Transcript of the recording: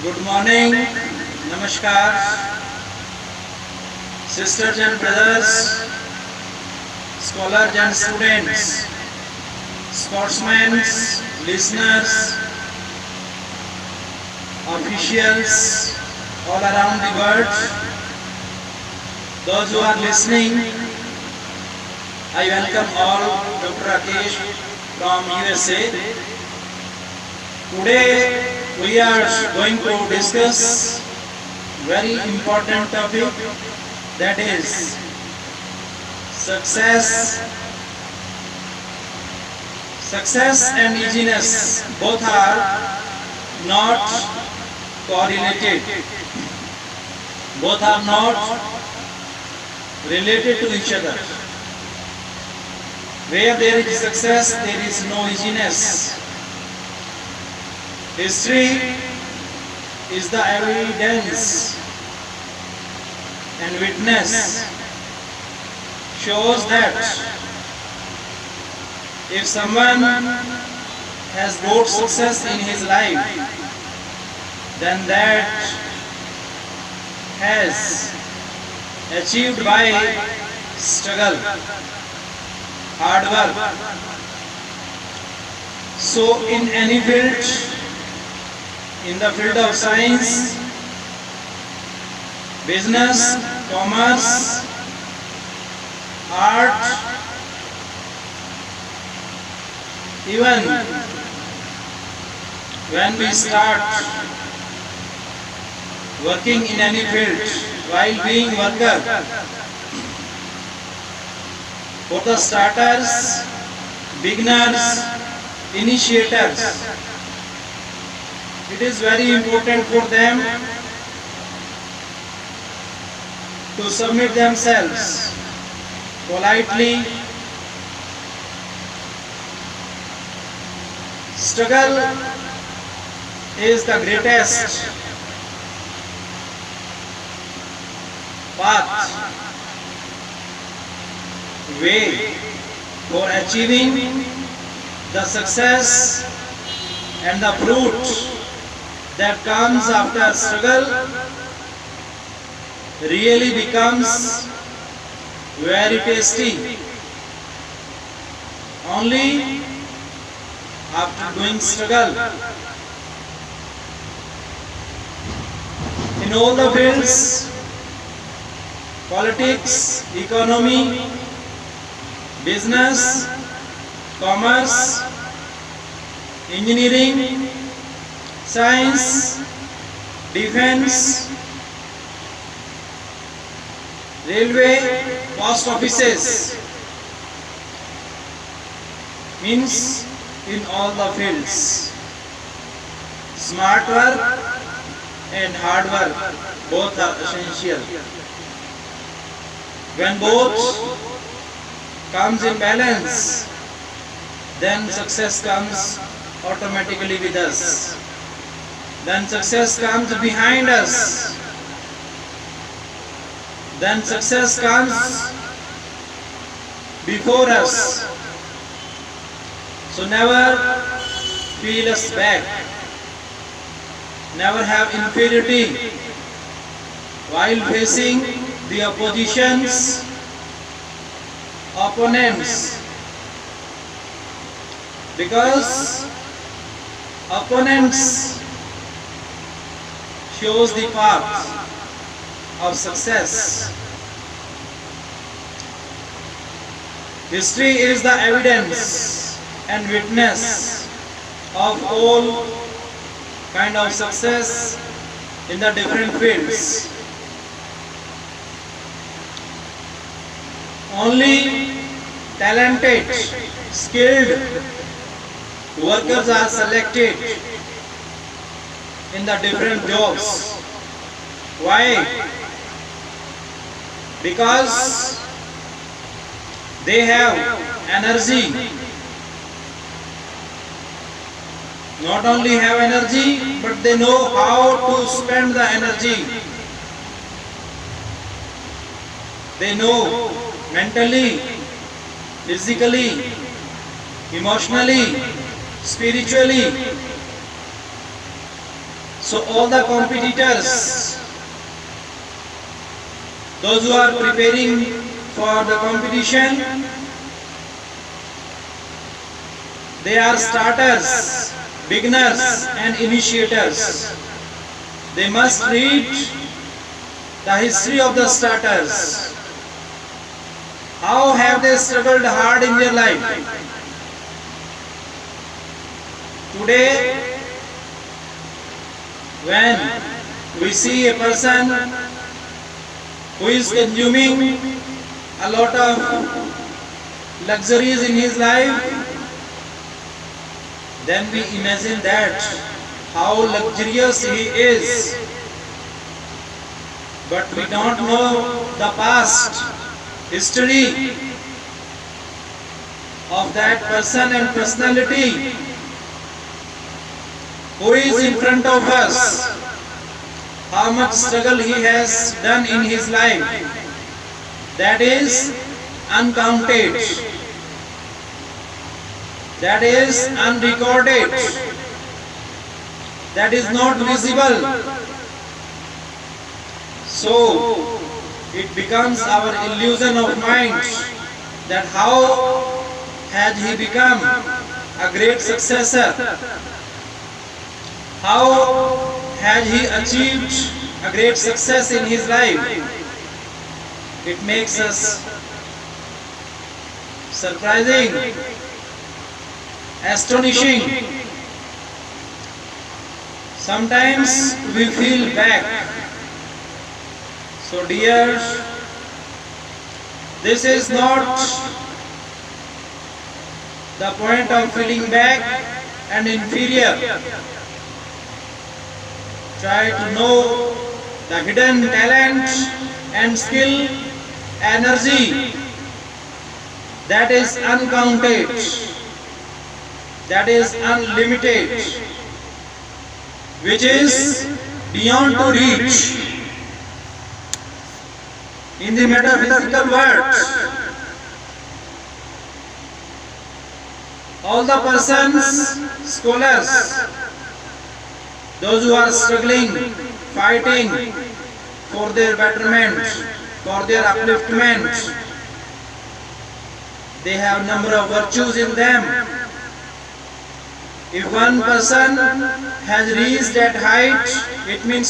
Good morning, Namaskar, sisters and brothers, scholars and students, sportsmen, listeners, officials all around the world, those who are listening, I welcome all Dr. Rakesh from USA. Today we are going to discuss very important topic, that is success. Success and easiness both are not correlated. Both are not related to each other. Where there is success, there is no easiness. History is the evidence and witness shows that if someone has got success in his life, then that has achieved by struggle, hard work. So in any field, in the field of science, business, commerce, art, even when we start working in any field, while being worker, for the starters, beginners, initiators, it is very important for them to submit themselves politely. Struggle is the greatest path, way for achieving the success, and the fruit that comes after struggle really becomes very tasty only after doing struggle. In all the fields, politics, economy, business, commerce, engineering, science, defense, railway, post offices, means in all the fields, smart work and hard work both are essential. When both comes in balance, then success comes automatically with us. Then success comes behind us. Then success comes before us. So never feel us back. Never have inferiority while facing the oppositions, opponents. Because opponents shows the path of success. History is the evidence and witness of all kind of success in the different fields. Only talented, skilled workers are selected in the different jobs. Why? Because they have energy. Not only have energy, but they know how to spend the energy. They know mentally, physically, emotionally, spiritually. So all the competitors, those who are preparing for the competition, they are starters, beginners and initiators. They must read the history of the starters. How have they struggled hard in their life? Today, when we see a person who is consuming a lot of luxuries in his life, then we imagine that how luxurious he is. But we don't know the past history of that person and personality who is in front of us, how much struggle he has done in his life. That is uncounted. That is unrecorded. That is not visible. So it becomes our illusion of mind that how has he become a great successor? How has he achieved a great success in his life? It makes us surprising, astonishing. Sometimes we feel back. So dear, this is not the point of feeling back and inferior. Try to know the hidden talent and skill, energy that is uncounted, that is unlimited, which is beyond to reach. In the metaphysical world, all the persons, scholars, those who are struggling, fighting for their betterment, for their upliftment, they have number of virtues in them. If one person has reached that height, it means